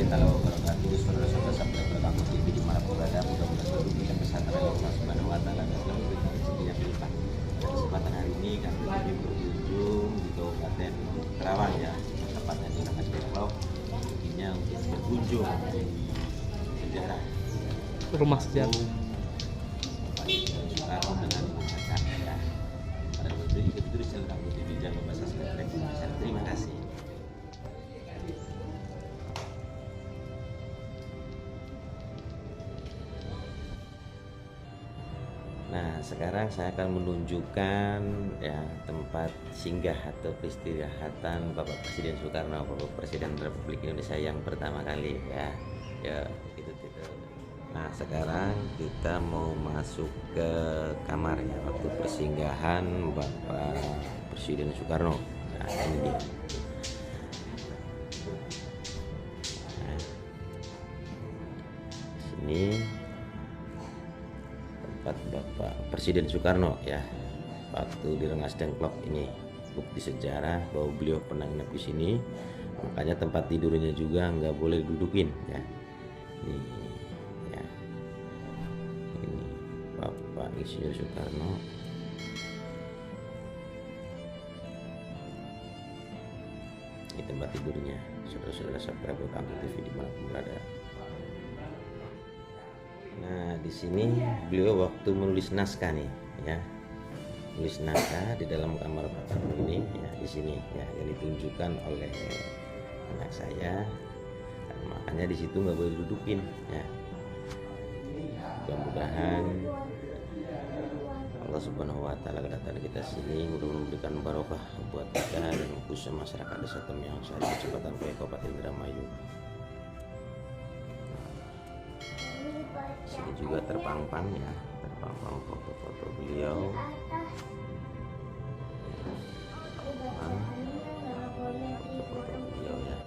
warahmatullahi wabarakatuh. Saudara-saudara sabda berlaku TV dimanapun berada, mudah-mudahan selalu diberikan kesehatan oleh Allah Subhanahu wa Ta'ala dan selalu diberikan rezeki yang berlimpah. Pada kesempatan hari ini kami berkunjung di Kabupaten Kerawang ya, tepatnya di Rengas Dengklok. Intinya untuk berkunjung di sejarah rumah sejarah Soekarno dengan masyarakat ya. Pada waktu itu ikut terus dalam TV jangan lupa subscribe. Terima kasih. Nah, sekarang saya akan menunjukkan ya tempat singgah atau peristirahatan Bapak Presiden Soekarno, Bapak Presiden Republik Indonesia yang pertama kali ya. Ya, itu. Nah, sekarang kita mau masuk ke kamar ya waktu persinggahan Bapak Presiden Soekarno. Nah, ini dia. Nah, sini tempat Bapak Presiden Soekarno ya waktu di Rengas Dengklok. Ini bukti sejarah bahwa beliau pernah nginep di sini, makanya tempat tidurnya juga nggak boleh didudukin ya. Ini ya, ini Bapak Insinyur Soekarno. Ini tempat tidurnya, saudara-saudara subscriber Kami TV dimanapun berada. Nah, di sini beliau waktu menulis naskah nih, ya, menulis naskah di dalam kamar Bapak ini, ya, di sini, ya, yang ditunjukkan oleh anak saya. Dan makanya di situ nggak boleh didudukin, ya. Mudah-mudahan Allah Subhanahu Wa Taala kedatangan kita sini mudah-mudahan memberikan barokah buat kita dan khususnya masyarakat desa Temyang Sari Kecamatan Koya Kabupaten Indramayu. Sini juga terpampang ya, terpampang foto-foto beliau. Foto-foto beliau ya.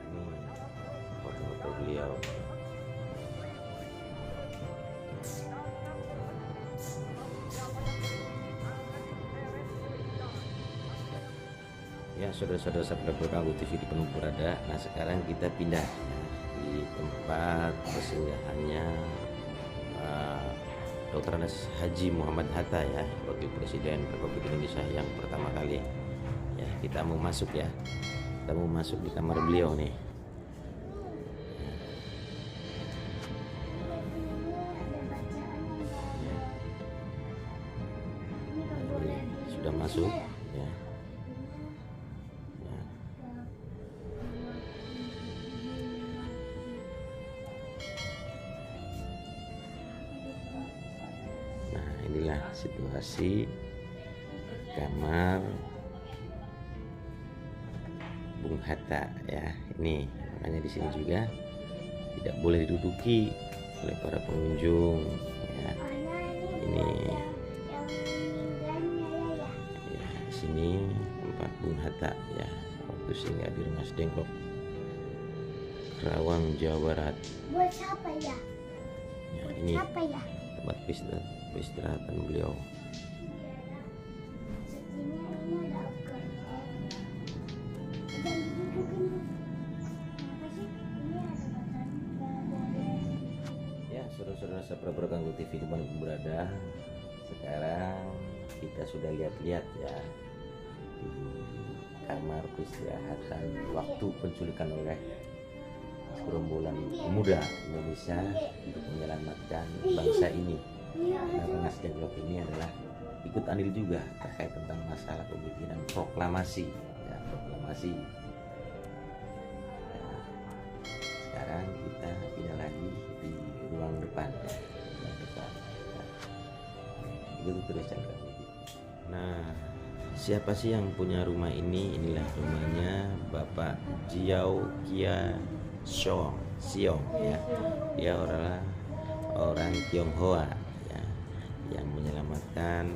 Ini foto-foto beliau. Ya, saudara-saudara subscriber Kanggo TV di penuh berada. Nah, sekarang kita pindah ya, di tempat persinggahannya Dr. Haji Muhammad Hatta ya, Wakil Presiden Republik Indonesia yang pertama kali. Ya, kita mau masuk ya. Kita mau masuk di kamar beliau nih. Ya. Sudah masuk ya. Inilah situasi kamar Bung Hatta ya. Ini makanya di sini juga tidak boleh diduduki oleh para pengunjung ya. Ini ya, di sini tempat Bung Hatta ya waktu singgah di Rengas Dengklok, Kerawang, Jawa Barat. Buat siapa ya? Ya, ini Siapa ya? tempat peristirahatan beliau. Ya, saudara-saudara subscriber Kanggo TV di mana berada. Sekarang kita sudah lihat-lihat ya di kamar peristirahatan waktu penculikan oleh gerombolan pemuda Indonesia untuk menyelamatkan bangsa ini. Nah, Rengas Dengklok ini adalah ikut andil juga terkait tentang masalah pembikinan proklamasi ya, proklamasi. Nah, sekarang kita pindah lagi di ruang depan ya, ruang depan ya. Itu terus channel. Nah, siapa sih yang punya rumah ini? Inilah rumahnya Bapak Jiao Kia Siong ya. Dia orang Tionghoa ya, yang menyelamatkan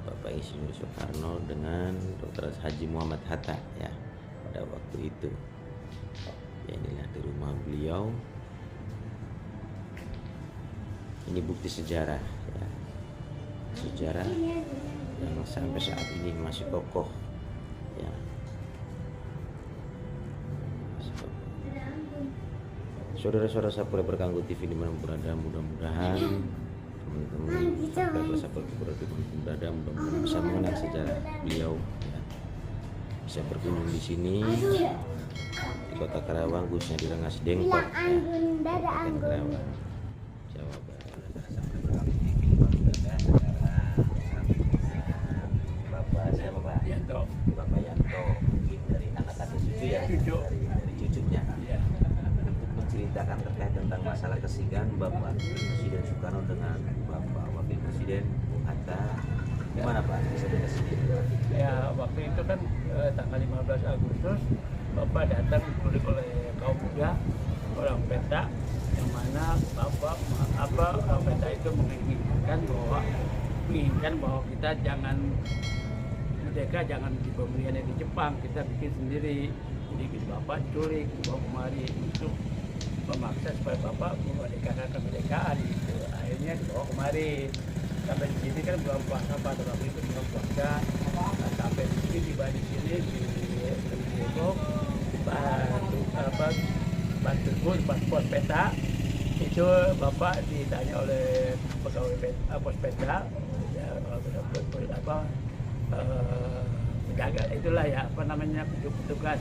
Bapak Insinyur Soekarno dengan Dr. Haji Muhammad Hatta ya pada waktu itu. Ya, inilah di rumah beliau. Ini bukti sejarah ya. Sejarah yang sampai saat ini masih kokoh ya. Masih kokoh. Saudara-saudara Sapura Berkanggu TV di mana berada, mudah-mudahan teman-teman saudara Sapura berada mudah-mudahan bisa mengenal sejarah beliau ya. Bisa berkunjung di sini di Kota Karawang, khususnya di Rengas Dengklok ya, Kabupaten Karawang, Jawa Barat. Bapak siapa Pak? Yanto. Bapak Yanto, mungkin dari anak atau cucu ya? Cucu. Dari cucunya. Ya. Untuk menceritakan terkait tentang masalah kesigaan Bapak Presiden Soekarno dengan Bapak Wakil Presiden Bung Hatta, gimana Pak? Bisa sedikit Pak? Ya, waktu itu kan tanggal 15 Agustus Bapak datang diculik oleh kaum muda orang Peta, yang mana Bapak orang Peta itu menginginkan bahwa kita jangan merdeka, jangan di pemberian di Jepang, kita bikin sendiri. Jadi Bapak diculik, dibawa kemari untuk memaksa supaya Bapak memerdekakan kemerdekaan gitu. Akhirnya dibawa kemari. Sampai di sini kan belum puasa, pada waktu itu belum puasa. Nah, sampai di sini tiba di sini di Depok, pas pos peta itu Bapak ditanya oleh pegawai pos peta, ya, penjaga itulah ya, petugas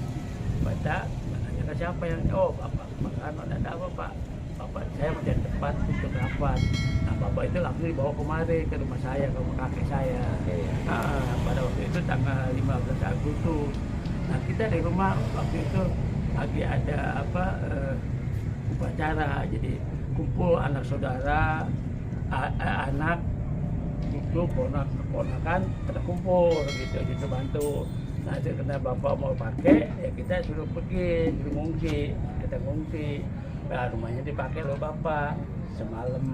peta. Nanya ke siapa yang Bapak makan ada apa Pak? Bapak saya mencari tempat untuk rapat. Nah, Bapak itu langsung dibawa kemari ke rumah saya, ke rumah kakek saya. Pada waktu itu tanggal 15 Agustus. Nah, kita di rumah waktu itu lagi ada upacara, jadi kumpul anak saudara, anak itu ponakan pada kumpul gitu bantu. Nah, itu karena Bapak mau pakai, ya kita suruh pergi, kita ngungsi. Nah, rumahnya dipakai oleh Bapak semalam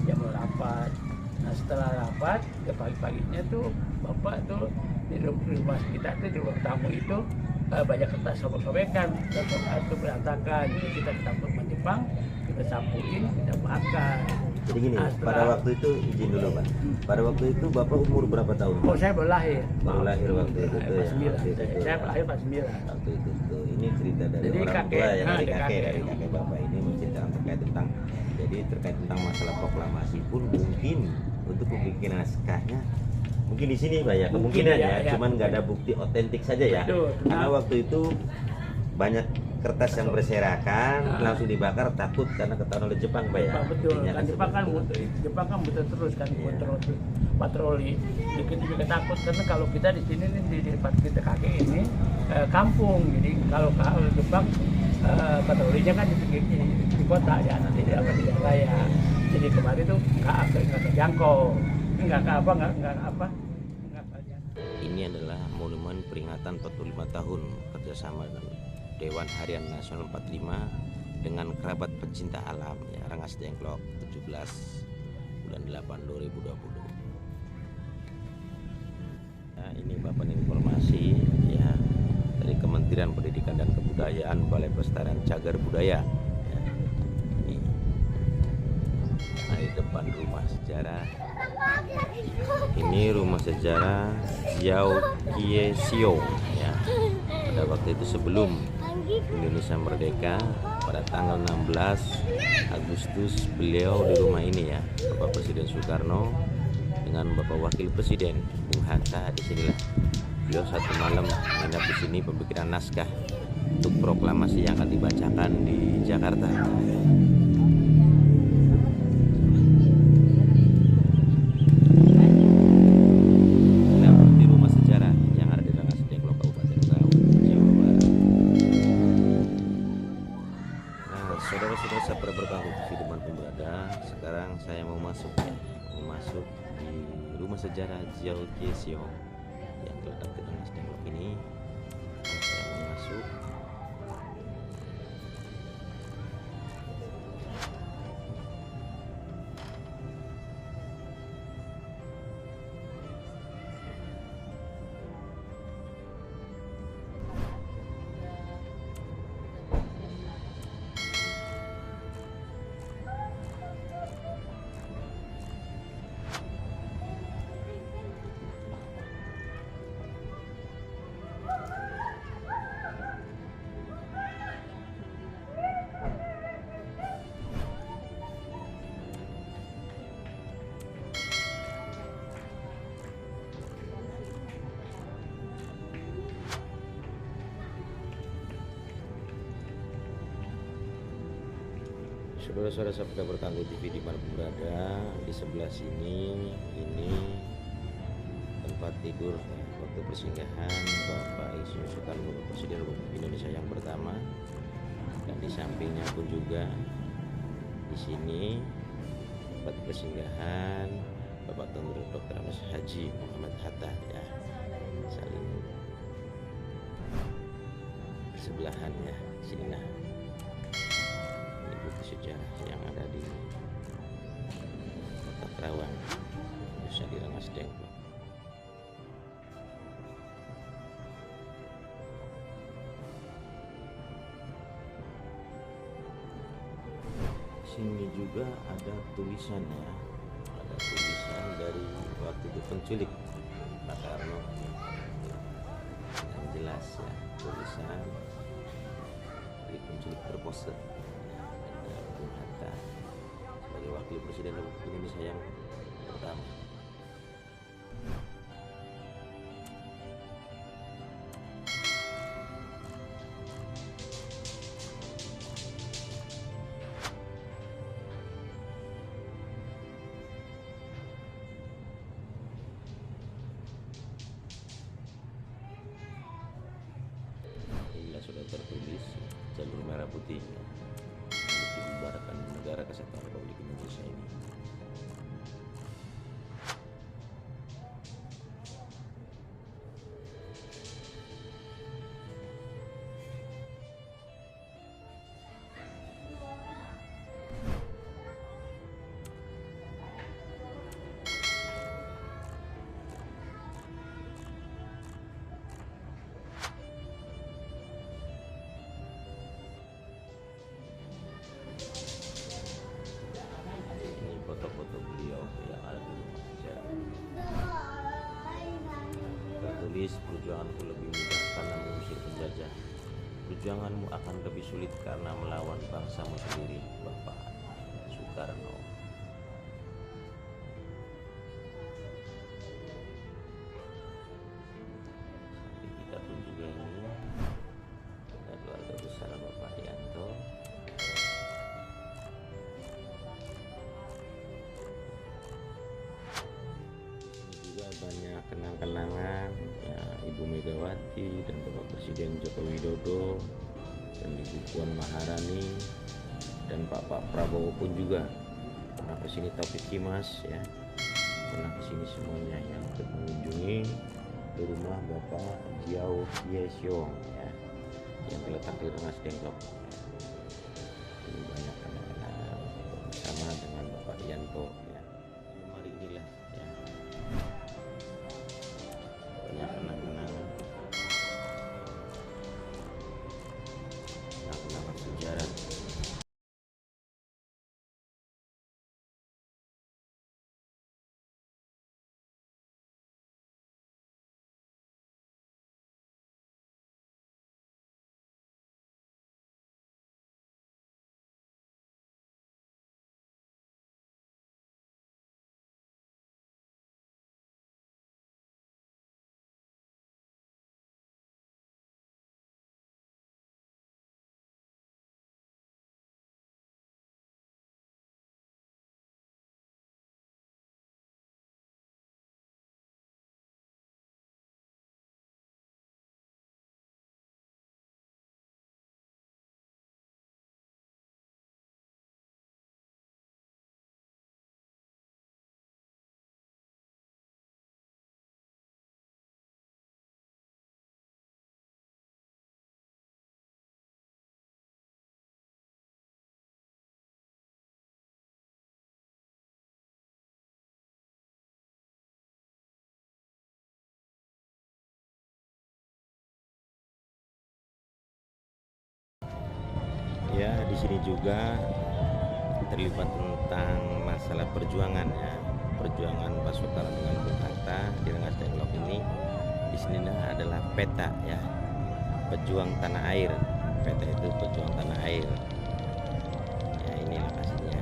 jam rapat. Nah, setelah rapat ke pagi-paginya tuh Bapak tuh di rumah kita tuh di ruang tamu itu banyak kertas sobek-sobekan, itu berantakan. Jadi kita takut Jepang, kita sapuin, kita bakar. Jadi gini, pada waktu itu izin dulu Pak. Pada waktu itu Bapak umur berapa tahun? Oh, saya baru lahir. Baru lahir waktu itu tuh ya. Saya lahir pas 9. Waktu itu tuh. Ini cerita dari Jadi orang kakek, tua yang dari kakek. kakek Bapak ini menceritakan terkait tentang masalah proklamasi pun mungkin untuk pembikinan naskahnya mungkin di sini Pak ya, kemungkinan ya, cuman nggak ada bukti otentik saja ya. Betul, karena waktu itu banyak kertas yang berserakan langsung dibakar, takut karena ketahuan oleh Jepang Pak ya. Betul, Intinya kan Jepang kan muter terus kan, patroli. Kita juga takut karena kalau kita di sini nih di tempat kita kakek ini kampung, jadi kalau Jepang patrolinya kan di kota ya, nanti di raya. Jadi kemarin tuh nggak terjangkau, nggak apa. Ini adalah monumen peringatan 45 tahun kerjasama dengan Dewan Harian Nasional 45 dengan kerabat pecinta alam ya, Rengas Dengklok 17 bulan 8 2020. Nah, ini Bapak informasi ya dari Kementerian Pendidikan dan Kebudayaan, Balai Pelestarian Cagar Budaya. Ya, ini nah, di depan rumah sejarah. Ini rumah sejarah Jiao Kie Sio ya. Pada waktu itu sebelum Indonesia merdeka pada tanggal 16 Agustus beliau di rumah ini ya, Bapak Presiden Soekarno dengan Bapak Wakil Presiden Bung Hatta. Di sinilah beliau satu malam menginap di sini pembikinan naskah untuk proklamasi yang akan dibacakan di Jakarta. Saudara-saudara Sapura Berkanggu TV dimanapun berada, sekarang saya mau masuk di rumah sejarah Jiao Kie Sio yang terletak di Rengas Dengklok ini. Saya mau masuk. Saudara-saudara sabda bertangguh TV dimanapun berada, di sebelah sini ini tempat tidur waktu persinggahan Bapak Insinyur Soekarno, Presiden Republik Indonesia yang pertama, dan di sampingnya pun juga di sini tempat persinggahan Bapak Tun Dr. Andes Haji Muhammad Hatta, ya, saling bersebelahan ya. Sini nah, ini bukti sejarah yang ada di Kota Kerawang, khususnya di Rengas Dengklok. Sini juga ada tulisannya, ada tulisan dari waktu itu penculik Pak Karno, yang jelas ya, tulisan dari penculik terpose dan Bung Hatta sebagai wakil presiden Republik Indonesia yang pertama. Sudah tertulis jalur merah putih untuk dibubarkan negara kesatuan Republik Indonesia ini. Foto-foto beliau yang ada di rumah sejarah. Tertulis, perjuanganku lebih mudah karena mengusir penjajah. Perjuanganmu akan lebih sulit karena melawan bangsamu sendiri, Bapak Soekarno. Sampai kita pun juga ini ada keluarga besar Bapak Yanto. Banyak kenang-kenangan ya, Ibu Megawati dan Bapak Presiden Joko Widodo dan Ibu Puan Maharani dan Pak Prabowo pun juga pernah kesini. Taufik Kimas ya pernah kesini semuanya, yang mengunjungi ke rumah Bapak Jiao Yesiong ya, yang terletak di Rengas Dengklok. Ini banyak kenang-kenangan bersama dengan Bapak Yanto ya. Mari inilah ya, banyak kenang-kenangan sejarah. Ya, di sini juga terlibat tentang masalah perjuangan ya, perjuangan Pak Soekarno dengan Bung Hatta di Rengas Dengklok ini. Di sini adalah peta ya, pejuang tanah air. Peta itu pejuang tanah air. Ya, ini lokasinya.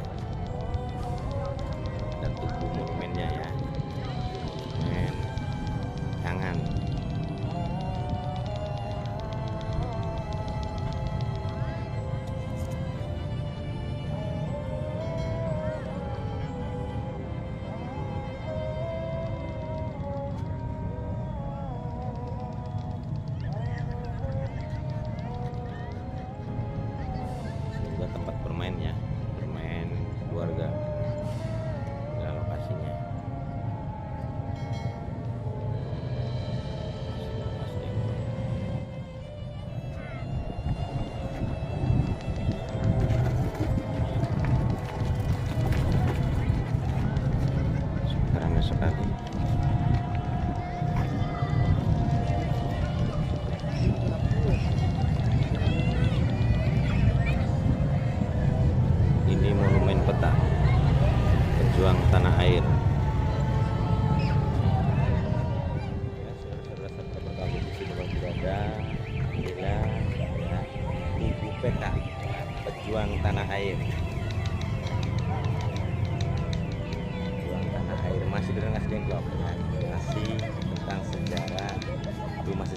Dan tubuh monumennya ya, monumen tangan.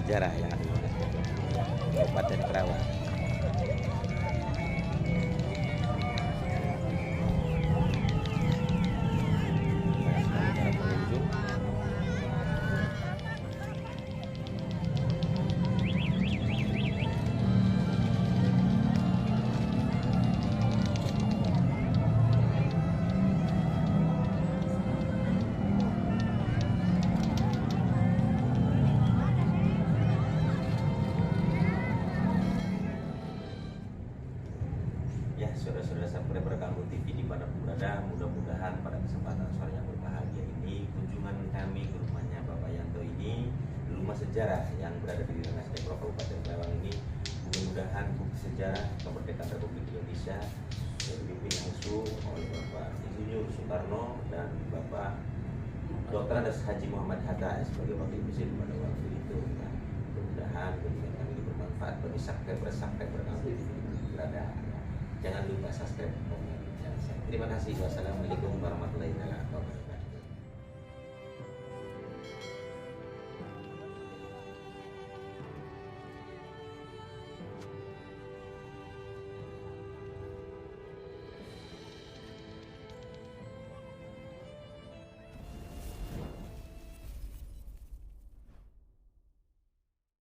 sejarah yang ada di Kabupaten Kerawang. Para pengunjung. Ya, saudara-saudara sampai bergabung TV dimanapun berada, mudah-mudahan pada kesempatan sore yang berbahagia ini kunjungan kami ke rumahnya Bapak Yanto ini, rumah sejarah yang berada di Rengas Dengklok Kabupaten Kerawang ini, mudah-mudahan bukti sejarah kemerdekaan Republik Indonesia yang dipimpin langsung oleh Bapak Insinyur Soekarno dan Bapak Dr. Andes Haji Muhammad Hatta sebagai wakil presiden pada waktu itu. Nah, mudah-mudahan kunjungan kami ini bermanfaat bagi subscriber kami berada. Jangan lupa subscribe, komen, dan share. Terima kasih. Wassalamualaikum warahmatullahi wabarakatuh.